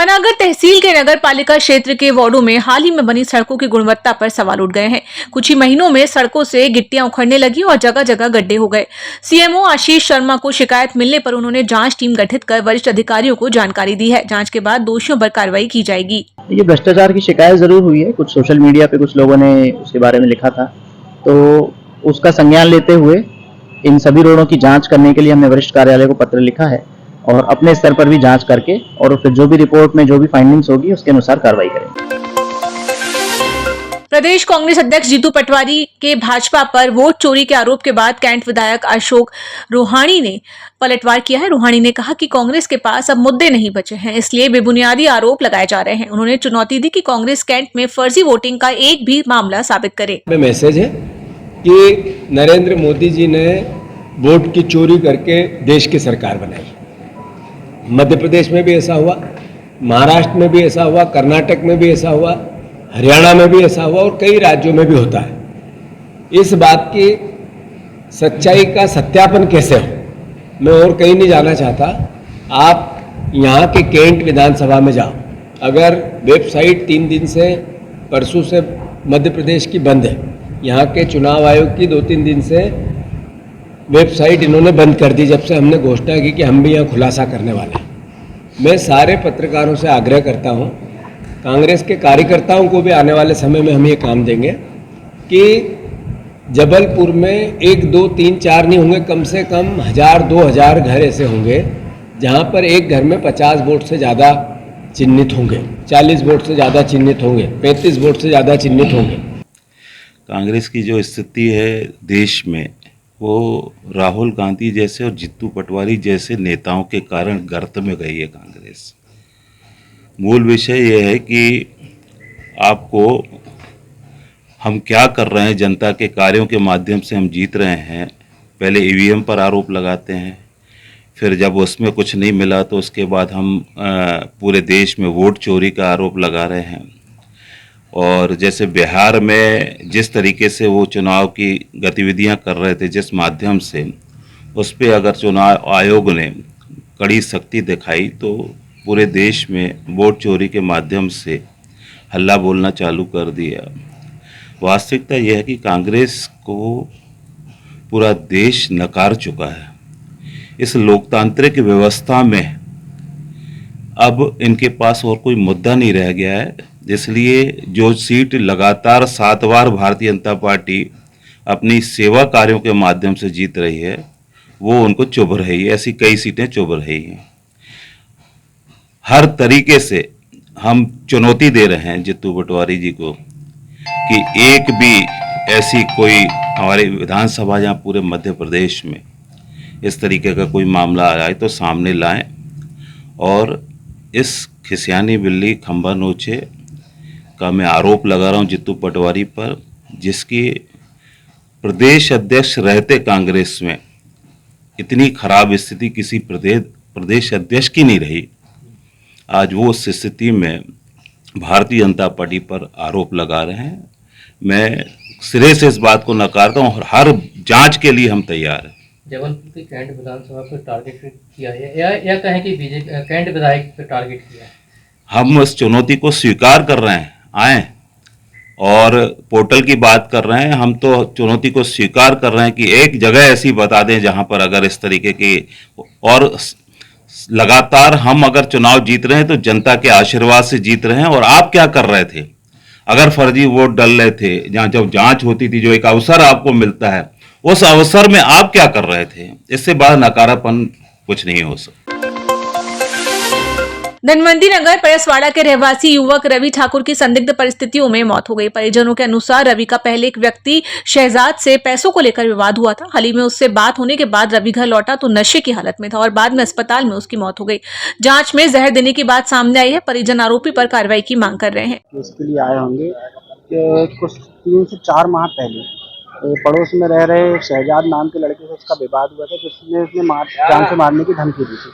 महानगर तहसील के नगर पालिका क्षेत्र के वार्डों में हाल ही में बनी सड़कों की गुणवत्ता पर सवाल उठ गए हैं। कुछ ही महीनों में सड़कों से गिट्टियां उखड़ने लगी और जगह जगह गड्ढे हो गए। सीएमओ आशीष शर्मा को शिकायत मिलने पर उन्होंने जांच टीम गठित कर वरिष्ठ अधिकारियों को जानकारी दी है। जांच के बाद दोषियों पर कार्रवाई की जाएगी। ये भ्रष्टाचार की शिकायत जरूर हुई है। कुछ सोशल मीडिया पे कुछ लोगों ने उसके बारे में लिखा था, तो उसका संज्ञान लेते हुए इन सभी रोडों की जांच करने के लिए हमने वरिष्ठ कार्यालय को पत्र लिखा है और अपने स्तर पर भी जांच करके और फिर जो भी रिपोर्ट में जो भी फाइंडिंग्स होगी उसके अनुसार कार्रवाई करेंगे। प्रदेश कांग्रेस अध्यक्ष जीतू पटवारी के भाजपा पर वोट चोरी के आरोप के बाद कैंट विधायक अशोक रोहाणी ने पलटवार किया है। रोहाणी ने कहा कि कांग्रेस के पास अब मुद्दे नहीं बचे हैं, इसलिए बेबुनियादी आरोप लगाए जा रहे हैं। उन्होंने चुनौती दी कि कांग्रेस कैंट में फर्जी वोटिंग का एक भी मामला साबित करे। मैसेज है कि नरेंद्र मोदी जी ने वोट की चोरी करके देश की सरकार बनाई। मध्य प्रदेश में भी ऐसा हुआ, महाराष्ट्र में भी ऐसा हुआ, कर्नाटक में भी ऐसा हुआ, हरियाणा में भी ऐसा हुआ और कई राज्यों में भी होता है। इस बात की सच्चाई का सत्यापन कैसे हो, मैं और कहीं नहीं जाना चाहता। आप यहाँ के कैंट विधानसभा में जाओ, अगर वेबसाइट 3 दिन से परसों से मध्य प्रदेश की बंद है। यहाँ के चुनाव आयोग की 2-3 दिन से वेबसाइट इन्होंने बंद कर दी जब से हमने घोषणा की कि हम भी यहाँ खुलासा करने वाले हैं। मैं सारे पत्रकारों से आग्रह करता हूँ, कांग्रेस के कार्यकर्ताओं को भी आने वाले समय में हम ये काम देंगे कि जबलपुर में 1, 2, 3, 4 नहीं होंगे, कम से कम 1000-2000 घर ऐसे होंगे जहाँ पर एक घर में 50 वोट से ज़्यादा चिन्हित होंगे, 40 वोट से ज़्यादा चिन्हित होंगे, 35 वोट से ज़्यादा चिन्हित होंगे। कांग्रेस की जो स्थिति है देश में, वो राहुल गांधी जैसे और जीतू पटवारी जैसे नेताओं के कारण गर्त में गई है कांग्रेस। मूल विषय यह है कि आपको हम क्या कर रहे हैं, जनता के कार्यों के माध्यम से हम जीत रहे हैं। पहले ईवीएम पर आरोप लगाते हैं, फिर जब उसमें कुछ नहीं मिला तो उसके बाद हम पूरे देश में वोट चोरी का आरोप लगा रहे हैं। और जैसे बिहार में जिस तरीके से वो चुनाव की गतिविधियां कर रहे थे, जिस माध्यम से उस पर अगर चुनाव आयोग ने कड़ी सख्ती दिखाई तो पूरे देश में वोट चोरी के माध्यम से हल्ला बोलना चालू कर दिया। वास्तविकता यह है कि कांग्रेस को पूरा देश नकार चुका है। इस लोकतांत्रिक व्यवस्था में अब इनके पास और कोई मुद्दा नहीं रह गया है, इसलिए जो सीट लगातार 7 बार भारतीय जनता पार्टी अपनी सेवा कार्यों के माध्यम से जीत रही है, वो उनको चुभ रही है। ऐसी कई सीटें चुभ रही हैं। हर तरीके से हम चुनौती दे रहे हैं जीतू पटवारी जी को कि एक भी ऐसी कोई हमारे विधानसभा या पूरे मध्य प्रदेश में इस तरीके का कोई मामला आए तो सामने लाएं और इस खिसियानी बिल्ली खंबा नोचे का मैं आरोप लगा रहा हूं जीतू पटवारी पर, जिसकी प्रदेश अध्यक्ष रहते कांग्रेस में इतनी खराब स्थिति किसी प्रदेश अध्यक्ष की नहीं रही। आज वो उस स्थिति में भारतीय जनता पार्टी पर आरोप लगा रहे हैं। मैं सिरे से इस बात को नकारता हूँ और हर जांच के लिए हम तैयार हैं। जबलपुर की कैंट विधानसभा पर टारगेट किया है या कहें कि बीजेपी कैंट विधायक पर टारगेट किया है? हम इस चुनौती को स्वीकार कर रहे हैं, आए और पोर्टल की बात कर रहे हैं। हम तो चुनौती को स्वीकार कर रहे हैं कि एक जगह ऐसी बता दें जहां पर अगर इस तरीके की, और लगातार हम अगर चुनाव जीत रहे हैं तो जनता के आशीर्वाद से जीत रहे हैं। और आप क्या कर रहे थे? अगर फर्जी वोट डल रहे थे, जहां जब जांच होती थी, जो एक अवसर आपको मिलता है, उस अवसर में आप क्या कर रहे थे? इससे बड़ा नकारापन कुछ नहीं हो सकता। धनवंती नगर परसवाड़ा के रहवासी युवक रवि ठाकुर की संदिग्ध परिस्थितियों में मौत हो गई। परिजनों के अनुसार रवि का पहले एक व्यक्ति शहजाद से पैसों को लेकर विवाद हुआ था। हाल ही में उससे बात होने के बाद रवि घर लौटा तो नशे की हालत में था और बाद में अस्पताल में उसकी मौत हो गई। जांच में जहर देने की बात सामने आई है। परिजन आरोपी पर कार्रवाई की मांग कर रहे हैं। इसके लिए आए होंगे कि कुछ 3 से 4 माह पहले पड़ोस में रह रहे शहजाद नाम के लड़के से उसका विवाद हुआ था, जिसने उसने जान से मारने की धमकी दी थी।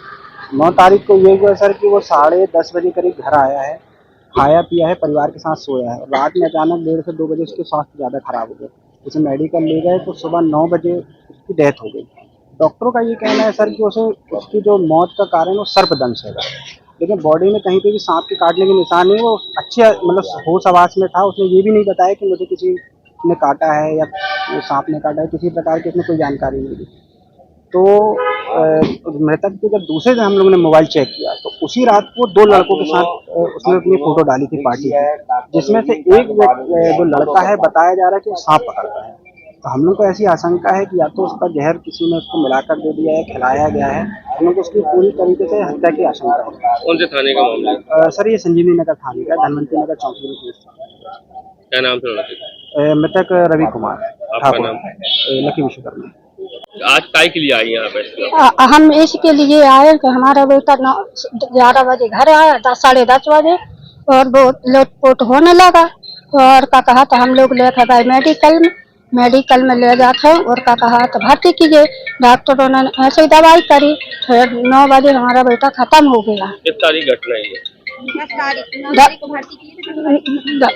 9 तारीख को ये हुआ सर कि वो 10:30 बजे करीब घर आया है, खाया पिया है, परिवार के साथ सोया है और रात में अचानक 1:30 से 2 बजे उसके स्वास्थ्य ज़्यादा खराब हो गया। उसे मेडिकल ले गए तो सुबह 9 बजे उसकी डेथ हो गई। डॉक्टरों का ये कहना है सर कि उसकी जो मौत का कारण वो सर्पदंश है। लेकिन बॉडी में कहीं पे भी सांप के काटने के निशान नहीं। वो अच्छे मतलब होश आवास में था। उसने ये भी नहीं बताया कि मुझे किसी ने काटा है या सांप ने काटा है, किसी प्रकार की उसने कोई जानकारी नहीं दी। तो मृतक के जब दूसरे दिन हम लोगों ने मोबाइल चेक किया तो उसी रात को 2 लड़कों के साथ उसने अपनी फोटो डाली थी पार्टी की, जिसमें से एक जो लड़का है बताया जा रहा है कि वो सांप पकड़ता है। तो हम लोग को ऐसी आशंका है कि या तो उसका जहर किसी ने उसको मिलाकर दे दिया है, खिलाया गया है। हम लोग को उसकी पूरी तरीके से हत्या की आशंका है। कौन से थाने का मामला है? सर ये संजीवनी नगर थाने का, धनवंतरी नगर चौकी में पुलिस थाना है। क्या नाम से लड़के? मृतक रवि कुमार आपका ठाकुर, नाम? लकी विश्वकर्मा। आज काय के लिए आई यहाँ पे? हम इसके लिए आए कि हमारा बेटा 11 बजे घर आया, 10 साढ़े 10 बजे, और वो लोटपोट होने लगा। और का कहा तो हम लोग लेकर गए मेडिकल में ले जाते और का कहा तो भर्ती कीजिए। डॉक्टरों ने ऐसे ही दवाई करी। फिर 9 बजे हमारा बेटा खत्म हो गया। किस तारीख घटना है ये?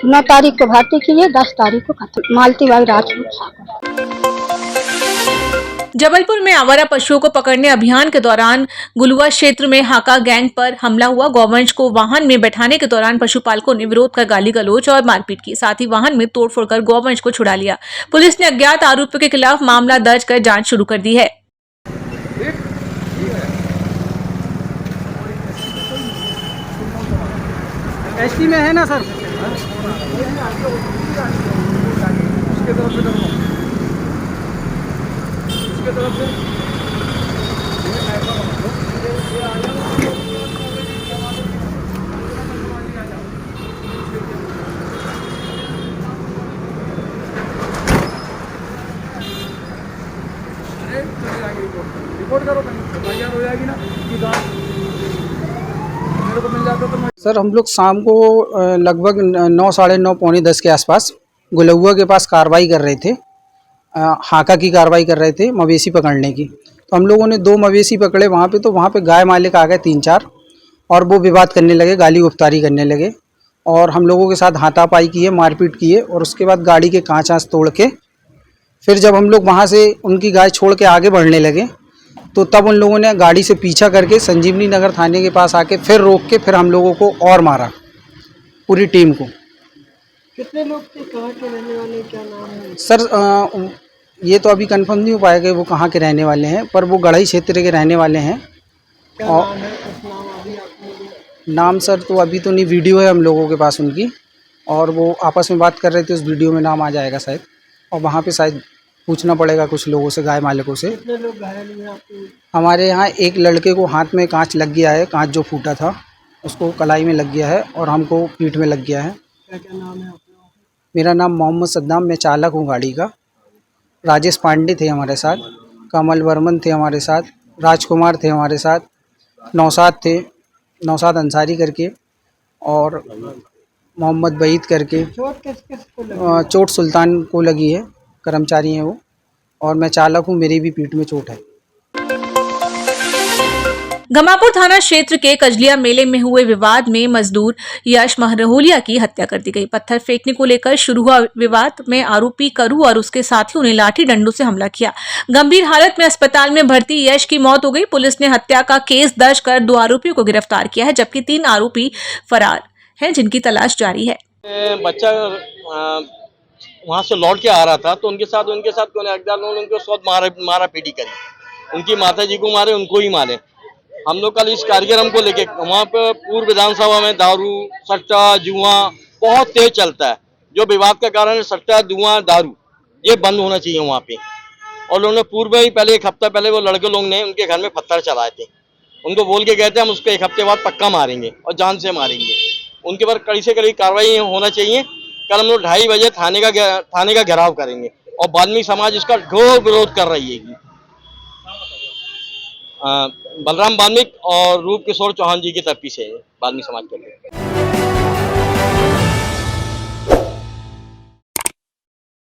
9 तारीख को भर्ती किए, 10 तारीख को खत्म। मालती बाई राजपूत। जबलपुर में आवारा पशुओं को पकड़ने अभियान के दौरान गुलुआ क्षेत्र में हाका गैंग पर हमला हुआ। गौवंश को वाहन में बैठाने के दौरान पशुपालकों ने विरोध कर गाली गलौज और मारपीट की, साथ ही वाहन में तोड़फोड़ कर गौवंश को छुड़ा लिया। पुलिस ने अज्ञात आरोपियों के खिलाफ मामला दर्ज कर जांच शुरू कर दी है। एसटी में है ना सर? रिपोर्ट करो, तैयार हो जाएगी ना कि मेरे को मिल जाता तो। सर हम लोग शाम को लगभग 9 साढ़े 9 पौने 10 के आसपास गुलुआ के पास कार्रवाई कर रहे थे। हाका की कार्रवाई कर रहे थे मवेशी पकड़ने की। तो हम लोगों ने 2 मवेशी पकड़े वहाँ पे। तो वहाँ पे गाय मालिक आ गए 3-4 और वो विवाद करने लगे, गाली गुफ्तारी करने लगे और हम लोगों के साथ हाथापाई किए, मारपीट किए और उसके बाद गाड़ी के कांच तोड़ के फिर जब हम लोग वहाँ से उनकी गाय छोड़ के आगे बढ़ने लगे तो तब उन लोगों ने गाड़ी से पीछा करके संजीवनी नगर थाने के पास आके फिर रोक के फिर हम लोगों को और मारा, पूरी टीम को। कितने लोग थे, कहाँ के रहने वाले, क्या नाम है? सर ये तो अभी कंफर्म नहीं हो पाया कि वो कहाँ के रहने वाले हैं, पर वो गढ़ई क्षेत्र के रहने वाले हैं। क्या और नाम है? कुछ नाम अभी आपने? नाम सर तो अभी तो नहीं, वीडियो है हम लोगों के पास उनकी और वो आपस में बात कर रहे थे, उस वीडियो में नाम आ जाएगा शायद। और वहाँ पे शायद पूछना पड़ेगा कुछ लोगों से, गाय मालिकों से। कितने लोग घायल हुए आपके? हमारे यहाँ एक लड़के को हाथ में कांच लग गया है, कांच जो फूटा था उसको कलाई में लग गया है और हमको पीठ में लग गया है। क्या क्या नाम है आपका? मेरा नाम मोहम्मद सद्दाम, मैं चालक हूँ गाड़ी का। राजेश पांडे थे हमारे साथ, कमल वर्मन थे हमारे साथ, राजकुमार थे हमारे साथ, नौशाद थे, नौशाद अंसारी करके और मोहम्मद वहीद करके। चोट किस किस को लगी? चोट सुल्तान को लगी है, कर्मचारी हैं वो, और मैं चालक हूँ, मेरी भी पीठ में चोट है। गमापुर थाना क्षेत्र के कजलिया मेले में हुए विवाद में मजदूर यश महरहुलिया की हत्या कर दी गई। पत्थर फेंकने को लेकर शुरू हुआ विवाद में आरोपी करू और उसके साथियों ने लाठी डंडों से हमला किया। गंभीर हालत में अस्पताल में भर्ती यश की मौत हो गई। पुलिस ने हत्या का केस दर्ज कर 2 आरोपियों को गिरफ्तार किया है, जबकि 3 आरोपी फरार हैं, जिनकी तलाश जारी है। बच्चा वहाँ से लौट के आ रहा था तो उनके साथ कौन अकदार ने उनको बहुत मारा पीटी करी। उनकी माता जी को मारे, उनको ही मारे। हम लोग कल इस कार्यक्रम को लेके वहाँ पे पूर्व विधानसभा में दारू, सट्टा, जुआ बहुत तेज चलता है। जो विवाद का कारण है सट्टा, जुआ, दारू, ये बंद होना चाहिए वहाँ पे। और लोगों ने पूर्व ही पहले 1 हफ्ता पहले वो लड़के लोग ने उनके घर में पत्थर चलाए थे। उनको बोल के गए थे हम उसको 1 हफ्ते बाद पक्का मारेंगे और जान से मारेंगे। उनके पर कड़ी से कड़ी कार्रवाई होना चाहिए। कल हम लोग 2:30 बजे थाने का घेराव करेंगे और वाल्मीकि समाज इसका घोर विरोध कर रही है। बलराम वाल्मीकि और रूप किशोर चौहान जी की तरफ से वाल्मीकि समाज के लिए।